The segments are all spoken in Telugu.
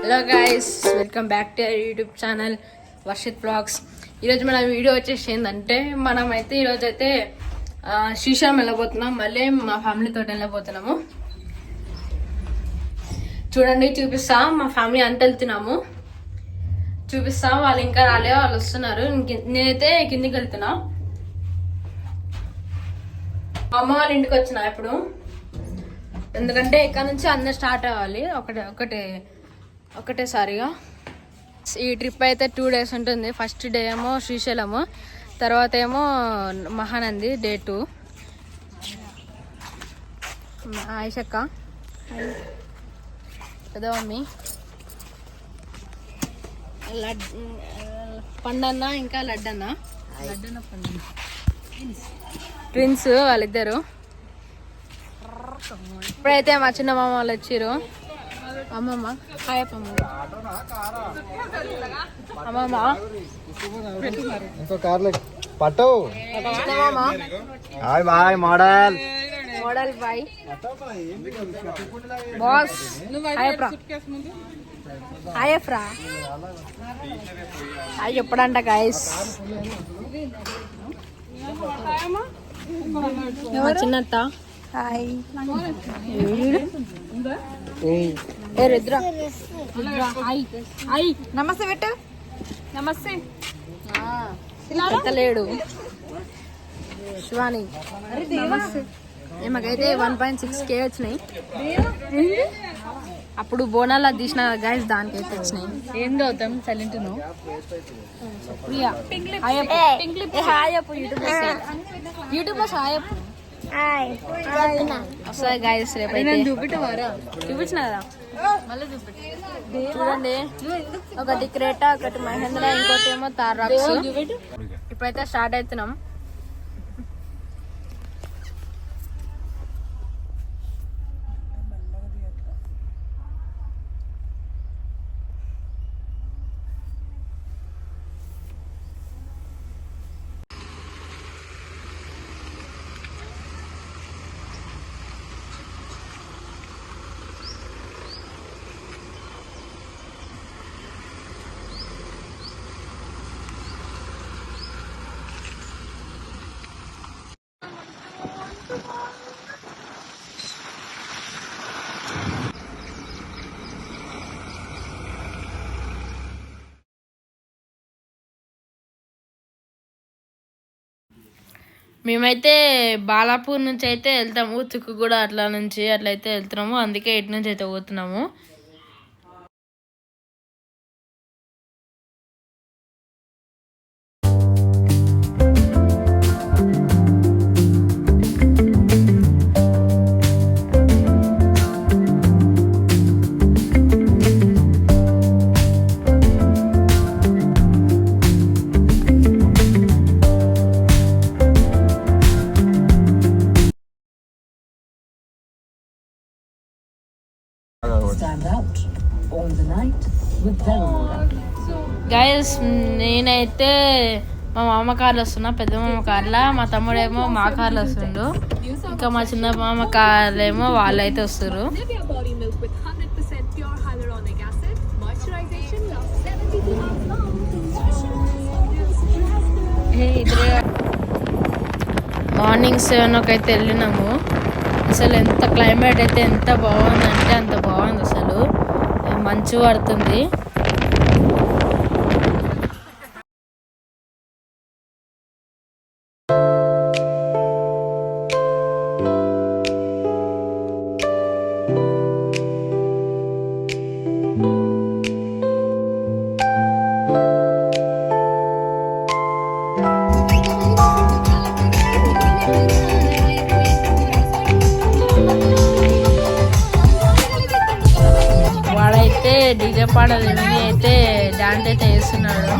Hello guys, welcome back to YouTube channel Varshith blogs. ఈరోజు మన వీడియో వచ్చేసి ఏంటంటే మనమైతే ఈరోజు అయితే శ్రీశైలం వెళ్ళబోతున్నాం. మళ్ళీ మా ఫ్యామిలీతో వెళ్ళబోతున్నాము. చూడండి, చూపిస్తాం. మా ఫ్యామిలీ అంతా వెళ్తున్నాము, చూపిస్తాం. వాళ్ళు ఇంకా రాలే, వాళ్ళు వస్తున్నారు. నేనైతే కిందికి వెళ్తున్నా. మా అమ్మ వాళ్ళ ఇంటికి వచ్చిన ఇప్పుడు, ఎందుకంటే ఇక్కడ నుంచి అందరు స్టార్ట్ అవ్వాలి ఒకటేసారిగా. ఈ ట్రిప్ అయితే 2 days ఉంటుంది. ఫస్ట్ డే ఏమో శ్రీశైలము, తర్వాత ఏమో మహానంది డే 2. ఆయిషక్క, పెద్ద మమ్మీ, పండన్న, ఇంకా లడ్డన్న పండు ట్విన్స్ వాళ్ళిద్దరు. ఇప్పుడైతే మా చిన్న మామ వాళ్ళు వచ్చారు. అమ్మమ్మ హాయప్పమ్మ, అమ్మమ్మ పట్టు hi bye model boy boss హాయప్రా హాయ్ ఎప్పుడంట గాయస్. చిన్నత్త హాయ్. రుద్ర నమస్తే పెట్టు. నమస్తే లేడు శివాని. మాకైతే 1.6K వచ్చినాయి. అప్పుడు బోనాల తీసిన గాయస్, దానికైతే వచ్చినాయి. ఏం చదువుతాం సైలెంట్ యూట్యూబ్ లో హాయప్పు వస్తాయి గాయస్. రేపు చూపించిన కదా, మళ్ళీ చూడండి. ఒకటి క్రేటా, ఒకటి మహేంద్ర, ఇంకోటి ఏమో తార్ రాక్స్. ఇప్పుడైతే స్టార్ట్ అవుతున్నాం. మేమైతే బాలాపూర్ నుంచి అయితే వెళ్తాము, తుక్కుగూడ అట్లా నుంచి అట్లయితే వెళ్తున్నాము. అందుకే ఇటు నుంచి అయితే పోతున్నాము. గైస్, నేనైతే మా మామ కార్లో వస్తున్నా, పెద్ద మామ కార్లో. మా తమ్ముడేమో మా కార్లో వస్తుండు. ఇంకా మా చిన్న మామ కార్లో ఏమో వాళ్ళైతే వస్తారు. మార్నింగ్ 7 అయితే వెళ్ళినాము. అసలు ఎంత క్లైమేట్ అయితే ఎంత బాగుందంటే అంత బాగుంది. అసలు మంచు పడుతుంది. డీజే పాటలు విని అయితే డాన్స్ అయితే వేస్తున్నాడు.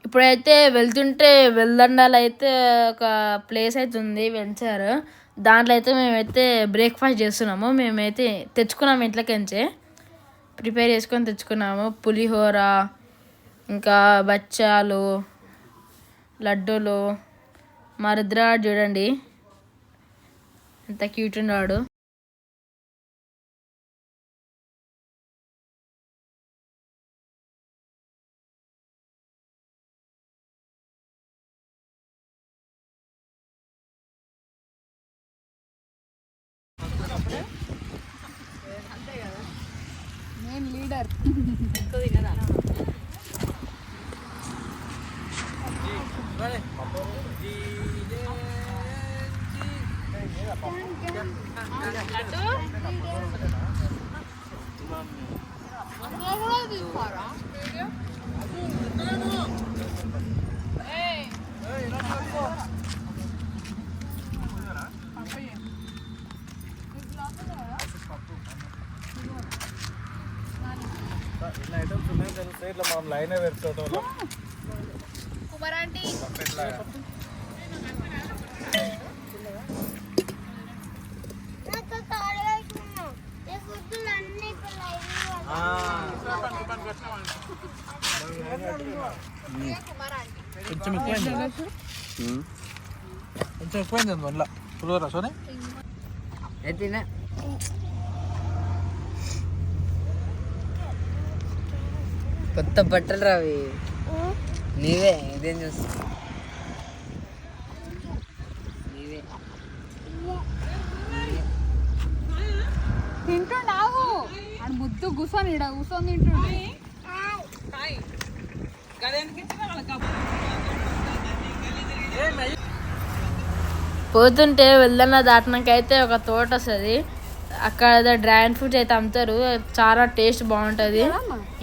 ఇప్పుడైతే వెళ్తుంటే వెల్దండాలు అయితే ఒక ప్లేస్ అయితే ఉంది, వెంచారు. దాంట్లో అయితే మేమైతే బ్రేక్ఫాస్ట్ చేస్తున్నాము. మేమైతే తెచ్చుకున్నాము ఇంట్లోకించే ప్రిపేర్ చేసుకొని తెచ్చుకున్నాము. పులిహోర, ఇంకా బచ్చాలు, లడ్డూలు. మా రుద్రాడు చూడండి ఎంత క్యూట్ ఉన్నాడు. నేను లీడర్. ఐటమ్స్ ఉన్నాయి తెలిస్తే ఇట్లా మనం లైనే పెట్టుకోవటం. కుమారాంటి కొంచెం ఎక్కువైంది, కొంచెం ఎక్కువైంది మళ్ళీ పులిహోర సోనే. కొత్త బట్టలు రావి నీవే, ఇదేం చూస్తా నీవే. తింటుండావు ఆడు ముద్దు కూర్చొని ఇడ కూర్చొని తింటుండు. పోతుంటే వెళ్దన్న దాటినాకైతే ఒక తోట వస్తుంది. అక్కడ డ్రాగన్ ఫ్రూట్స్ అయితే అమ్ముతారు. చాలా టేస్ట్ బాగుంటుంది.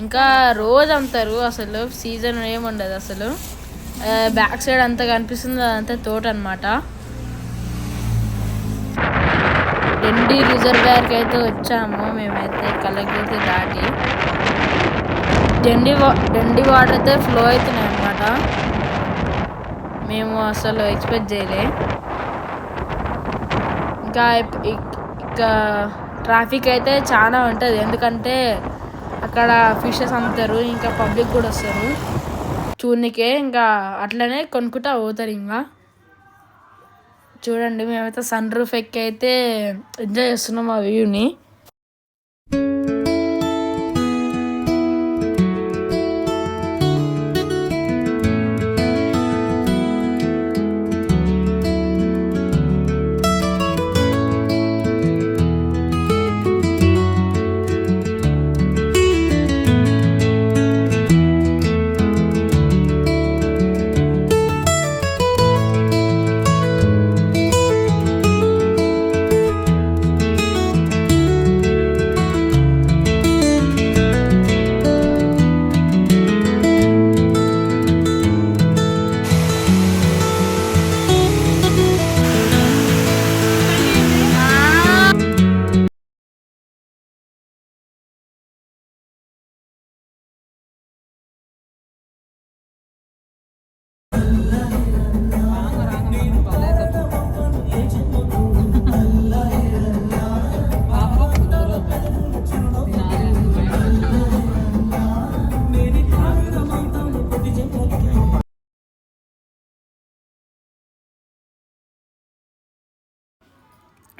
ఇంకా రోజు అమ్ముతారు. అసలు సీజన్ ఏముండదు అసలు. బ్యాక్ సైడ్ అంతా కనిపిస్తుంది, అదంతా తోట అనమాట. డెండి రిజర్వాయర్కి అయితే వచ్చాము మేమైతే కలగిరి దాటి. డెండి వాటర్ అయితే ఫ్లో అవుతున్నాయి అనమాట. మేము అసలు ఎక్స్పెక్ట్ చేయలే. ఇంకా ట్రాఫిక్ అయితే చాలా ఉంటుంది, ఎందుకంటే అక్కడ ఫిషెస్ అమ్ముతారు. ఇంకా పబ్లిక్ కూడా వస్తారు చూడనికే. ఇంకా అట్లనే కొనుక్కుంటా పోతారు. ఇంకా చూడండి మేమైతే సన్ రూఫ్ ఎక్కి అయితే ఎంజాయ్ చేస్తున్నాం ఆ వ్యూని.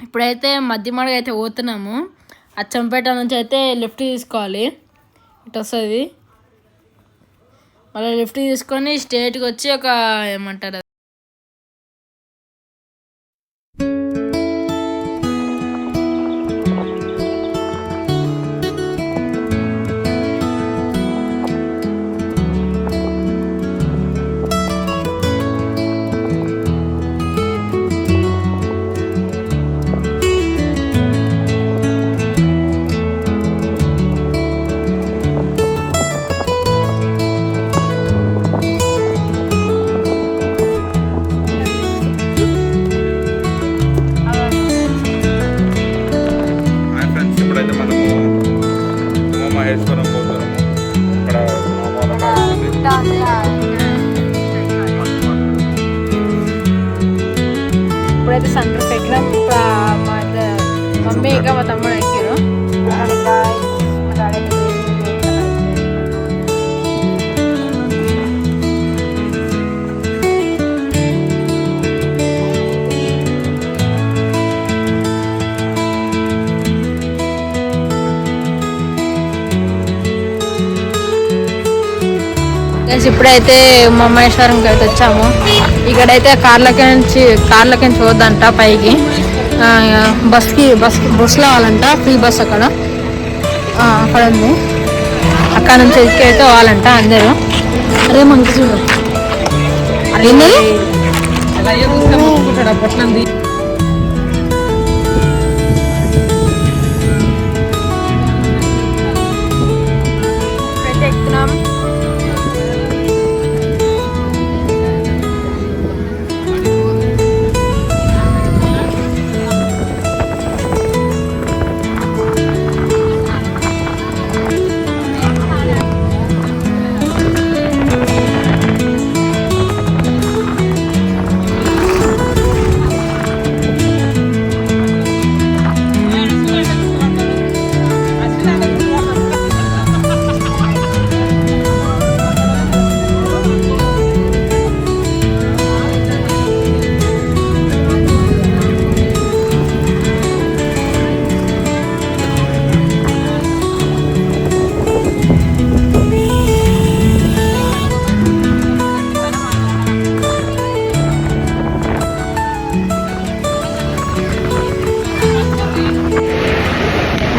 ఇప్పుడైతే మధ్యమాడిగా అయితే పోతున్నాము. అచ్చంపేట నుంచి అయితే లెఫ్ట్ తీసుకోవాలి, ఇటు వస్తుంది. మళ్ళీ లెఫ్ట్ తీసుకొని స్ట్రేట్కి వచ్చి ఒక ఏమంటారు ఇప్పుడైతే మమ్మేశ్వరంకి అయితే వచ్చాము. ఇక్కడైతే కార్లకి నుంచి చూద్దంట పైకి. బస్సులో వాళ్ళంట, ఫ్రీ బస్ అక్కడ ఉంది. అక్కడ నుంచి ఎక్కితే వాళ్ళంట అందరూ. అదే మంచి చూడు ఎక్కుతున్నాం.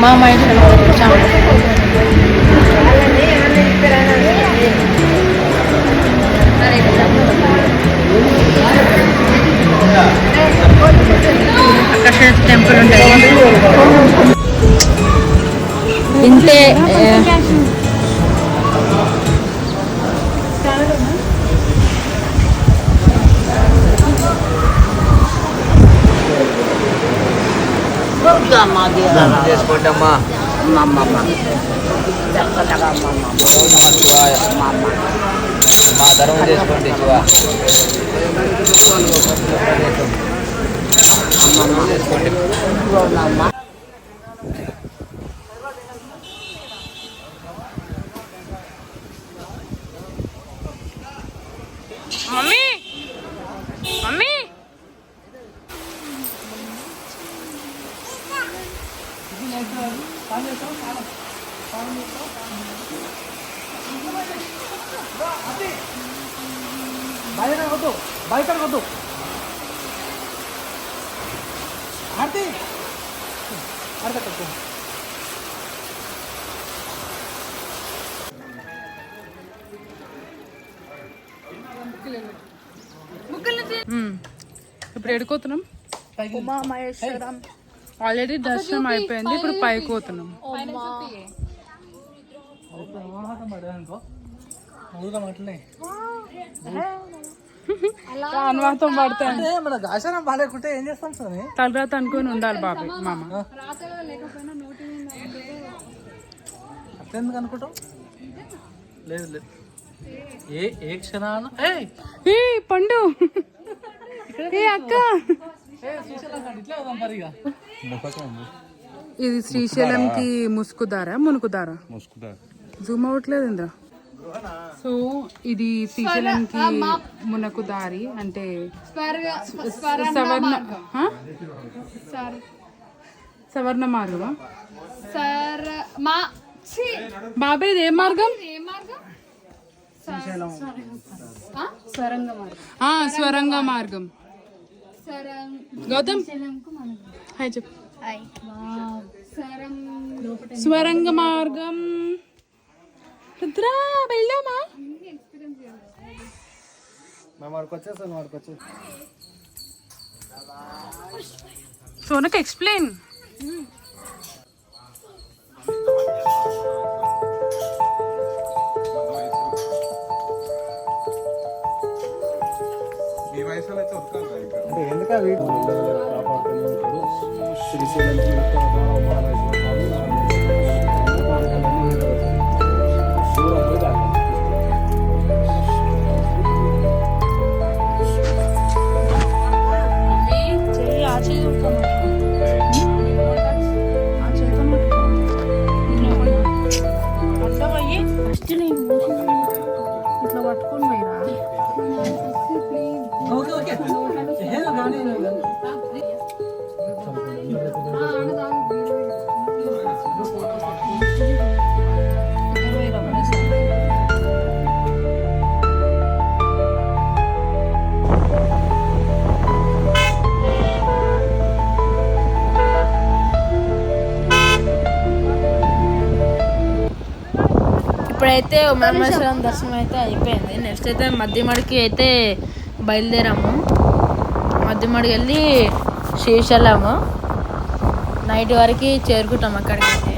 మమ్మేశ్వరం వచ్చాము. అక్కడ టెంపుల్ ఉంటుంది. ఇంతే చేసుకోండమ్మా. మా ధర్మం చేసుకోండి శివ. చేసుకోండి. మమ్మీ మమ్మీ ఇప్పుడు ఎడుకోతున్నాం. ఉమామహేశ్వరం ఆల్రెడీ దర్శనం అయిపోయింది. ఇప్పుడు పైకి పోతున్నాం. అనువాతం పడతాయి. ఏం చేస్తాం సార్? తలరాత అనుకుని ఉండాలి బాబాయ్ మామ. అట్లెందుకు అనుకుంటాం? లేదు లేదు, ఏ క్షణాన ఏ పండు ఏ అక్క ఇది శ్రీశైలంకి ముసుకుదారా మునుకుదారా? జూమ్ అవ్వట్లేదు ఇంద్ర. సో ఇది శ్రీశైలంకి మునకు దారి అంటే సవర్ణ మార్గమా బాబాయ్? ఇది ఏ మార్గం? స్వరంగ మార్గం. గౌతమ్ హాయ్ చెప్పు. స్వరంగ మార్గం. రుద్రా వెళ్దామా? సోనక్ ఎక్స్ప్లెయిన్. ఇట్లా పట్టుకొని పోయిరా. ఇప్పుడైతే ఉమామహేశ్వరం దర్శనం అయితే అయిపోయింది. నెక్స్ట్ అయితే మధ్యమడికి అయితే బయలుదేరాము. మధ్యమడికి వెళ్ళి శ్రీశైలము నైట్ వరకు చేరుకుంటాం అక్కడికి అయితే.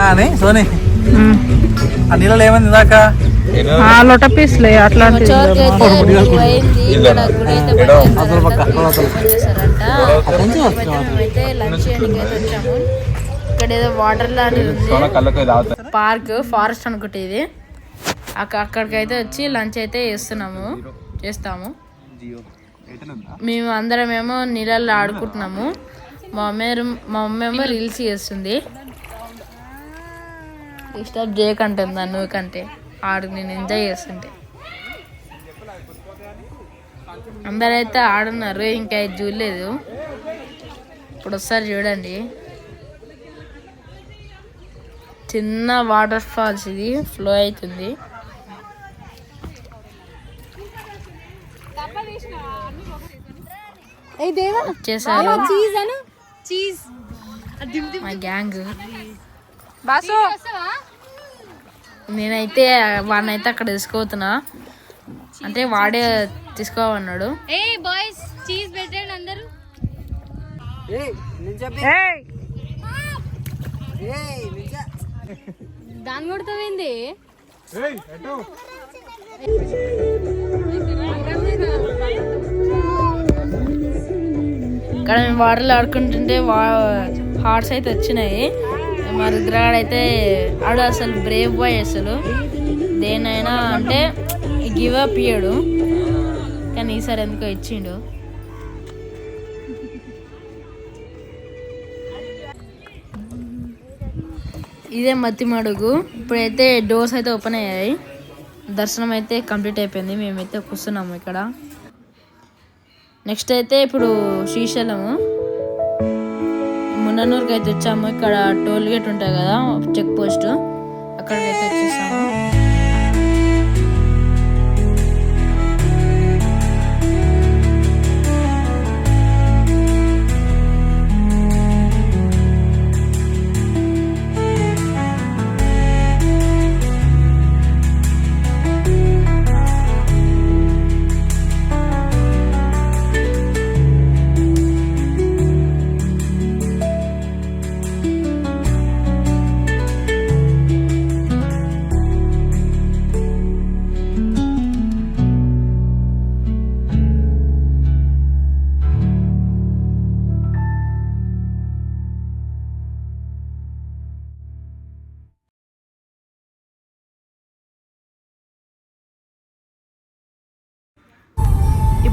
అని సోని ఆ నీళ్ళలో ఏమైంది ఇందాక లొట పీస్లే అట్లాంటి ఇక్కడ ఏదో వాటర్ లాంటిది పార్క్ ఫారెస్ట్ అనుకుంటే ఇది. అక్కడికైతే వచ్చి లంచ్ అయితే చేస్తాము. మేము అందరం ఏమో నీళ్ళల్లో ఆడుకుంటున్నాము. మా మమ్మీ ఏమో రీల్స్ చేస్తుంది. డిస్టర్బ్ చేయకంటుందా నువ్వు కంటే నేను ఎంజాయ్ చేస్తుంటే. అందరైతే ఆడున్నారు, ఇంకా చూడలేదు. ఇప్పుడు ఒకసారి చూడండి, చిన్న వాటర్ ఫాల్స్ ఇది ఫ్లో అవుతుంది. వచ్చేసారు మా గ్యాంగ్. నేనైతే వాడినైతే అక్కడ తీసుకోతున్నా, అంటే వాడే తీసుకోమన్నాడు. దాని కొడతావేంది? ఇక్కడ మేము వాటర్లో ఆడుకుంటుంటే హార్ట్స్ అయితే వచ్చినాయి. మా రుద్రగాడు అయితే ఆడు అసలు బ్రేవ్ బాయ్, అసలు దేనైనా అంటే గివ్ అప్ ఇయ్యాడు, కానీ ఈసారి ఎందుకో ఇచ్చిండు. ఇదే మత్తిమడుగు. ఇప్పుడైతే డోర్స్ అయితే ఓపెన్ అయ్యాయి, దర్శనం అయితే కంప్లీట్ అయిపోయింది. మేమైతే కూర్చున్నాము ఇక్కడ. నెక్స్ట్ అయితే ఇప్పుడు శ్రీశైలము మున్ననూరుకి అయితే వచ్చాము. ఇక్కడ టోల్ గేట్ ఉంటాయి కదా, చెక్ పోస్ట్, అక్కడికైతే వచ్చేసాము.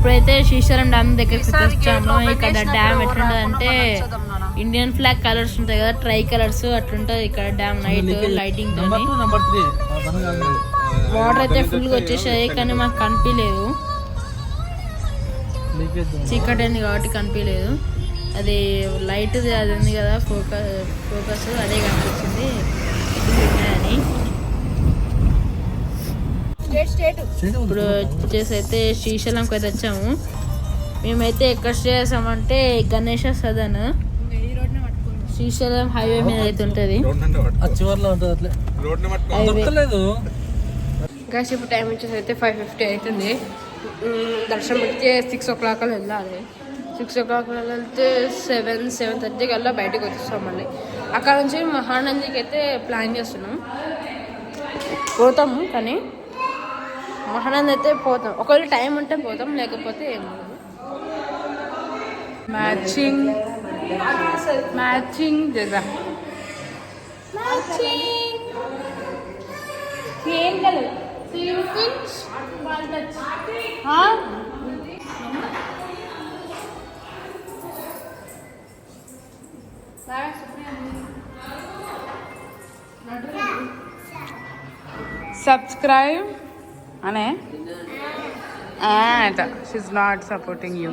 ఇప్పుడైతే శ్రీశైలం డ్యామ్ దగ్గరికి వచ్చాము. ఇక్కడ డ్యామ్ ఎట్లుంటదంటే ఇండియన్ ఫ్లాగ్ కలర్స్ ఉంటాయి కదా, ట్రై కలర్స్ అట్లుంటది ఇక్కడ డ్యామ్. నైట్ లైటింగ్ తోని వాటర్ అయితే ఫుల్ గా వచ్చేసాయి, కానీ మాకు కనిపించలేదు, చీకటి అయింది కాబట్టి కనిపించలేదు. అది లైట్ అది ఉంది కదా ఫోకస్ అదే కనిపించింది అని. ఇప్పుడు వచ్చేసి అయితే శ్రీశైలంకి అయితే వచ్చాము. మేమైతే ఎక్కడ స్టే చేసామంటే గణేష సదన్, శ్రీశైలం హైవే మీద అయితే ఉంటుంది. గైస్ ఇప్పుడు టైం వచ్చేసి అయితే 5:50 అవుతుంది. దర్శనం అయితే 6 o'clock వెళ్ళాలి. 6 o'clock వెళ్తే 7:30 కల్లా బయటకు వచ్చేస్తాం. మళ్ళీ అక్కడ నుంచి మహానందికి అయితే ప్లాన్ చేస్తున్నాం, పోతాము. కానీ మహానంది అయితే పోతాం, ఒకవేళ టైం ఉంటే పోతాం, లేకపోతే ఏమో. మ్యాచింగ్ జగ ఏం కలర్ సబ్స్క్రైబ్ అనే షీఈ్ నాట్ సపోర్టింగ్ యూ.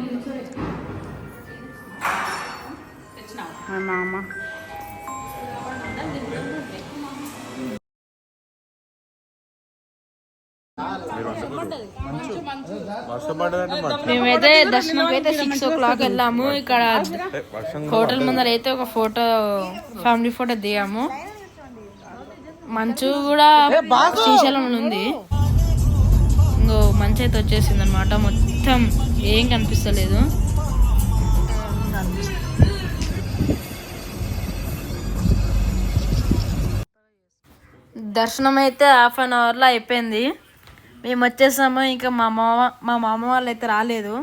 మా మామ మేమైతే దర్శనంకి అయితే 6 o'clock వెళ్ళాము. ఇక్కడ హోటల్ ముందర అయితే ఒక ఫోటో, ఫ్యామిలీ ఫోటో దిగాము. మంచు కూడా శ్రీశైలంలో ఉంది. ఇంకో మంచు అయితే వచ్చేసింది అనమాట, మొత్తం ఏం కనిపిస్తలేదు. దర్శనం అయితే 1/2 hourలో అయిపోయింది. మేము వచ్చేసాము. ఇంకా మా మామ వాళ్ళు అయితే రాలేదు,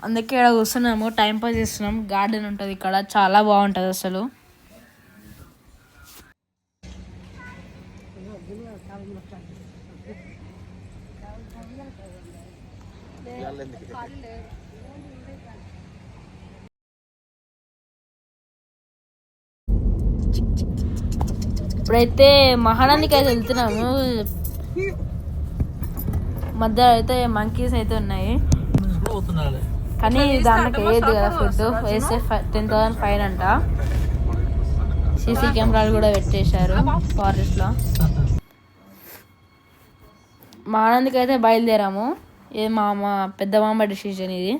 అందుకే ఇక్కడ కూర్చున్నాము, టైం పాస్ చేస్తున్నాం. గార్డెన్ ఉంటుంది ఇక్కడ, చాలా బాగుంటుంది అసలు. ఇప్పుడైతే మహానందికి అయితే వెళ్తున్నాము. మధ్యలో అయితే మంకీస్ అయితే ఉన్నాయి, కానీ దానికి వేయద్దు కదా ఫుడ్, వేస్తే 10,000 ఫైన్ అంట. సీసీ కెమెరాలు కూడా పెట్టేశారు ఫారెస్ట్ లో. మహానందికి అయితే బయలుదేరాము. ఇది పెద్ద మామ డిసిజన్ ఇది.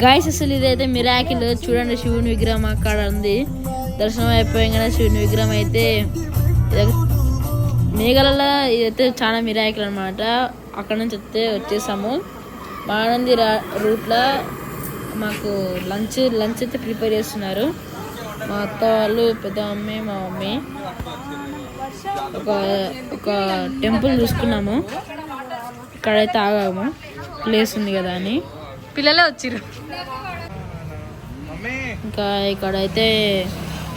గాయస్ అసలు ఇదైతే మిరాకిల్ చూడండి. శివుని విగ్రహం అక్కడ ఉంది. దర్శనం అయిపోయాగానే శివుని విగ్రహం అయితే మేఘాలలో, ఇదైతే చాలా మిరాకిల్ అనమాట. అక్కడ నుంచి వచ్చేసాము. మహానంది రూట్లో మాకు లంచ్ అయితే ప్రిపేర్ చేస్తున్నారు. మా అత్త వాళ్ళు, పెద్ద మమ్మీ, మా మమ్మీ. ఒక టెంపుల్ చూసుకున్నాము, ఇక్కడైతే ఆగాము, ప్లేస్ ఉంది కదా అని. పిల్లలే వచ్చిర్రు. ఇంకా ఇక్కడైతే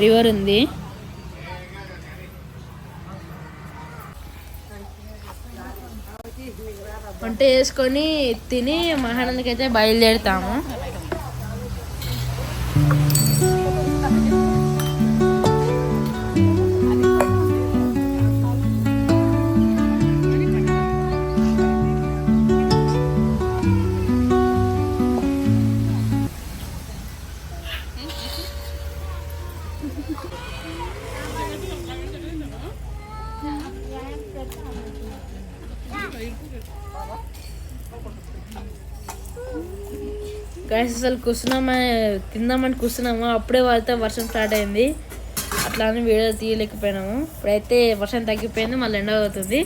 రివర్ ఉంది. వంట చేసుకొని తిని మహానందికి అయితే బయలుదేరుతాము. గైస్ అసలు తిందామని కూర్చున్నాము, అప్పుడే వాళ్ళతో వర్షం స్టార్ట్ అయింది. అట్లా అని వీడియో తీయలేకపోయినాము. ఇప్పుడైతే వర్షం తగ్గిపోయింది, మళ్ళీ ఎండ అవుతుంది.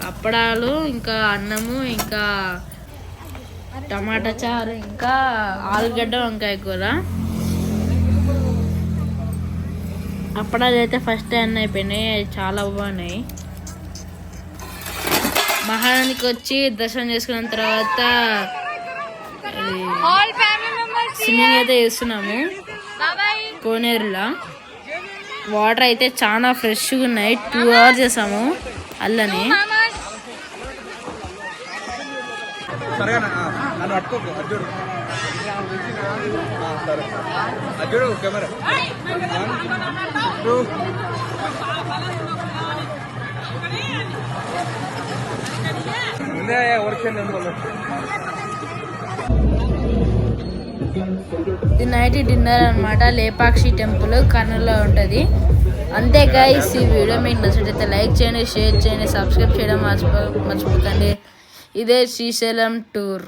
అప్పడాలు, ఇంకా అన్నము, ఇంకా టమాటా చారు, ఇంకా ఆలుగడ్డ వంకాయ కూర. అప్పడాలు అయితే ఫస్ట్ అన్నీ అయిపోయినాయి, చాలా బాగున్నాయి. మహానానికి వచ్చి దర్శనం చేసుకున్న తర్వాత స్విమ్మింగ్ అయితే చేస్తున్నాము కోనేరులో. వాటర్ అయితే చాలా ఫ్రెష్గా ఉన్నాయి. 2 hours చేసాము అల్లని. ఇది నైట్ డిన్నర్ అన్నమాట. లేపాక్షి టెంపుల్ కర్నూలులో ఉంటుంది. అంతే గైస్, ఈ వీడియో మీకు నచ్చినట్లయితే లైక్ చేయండి, షేర్ చేయండి, సబ్స్క్రైబ్ చేయడం మర్చిపోకండి. ఇదే శ్రీశైలం టూర్.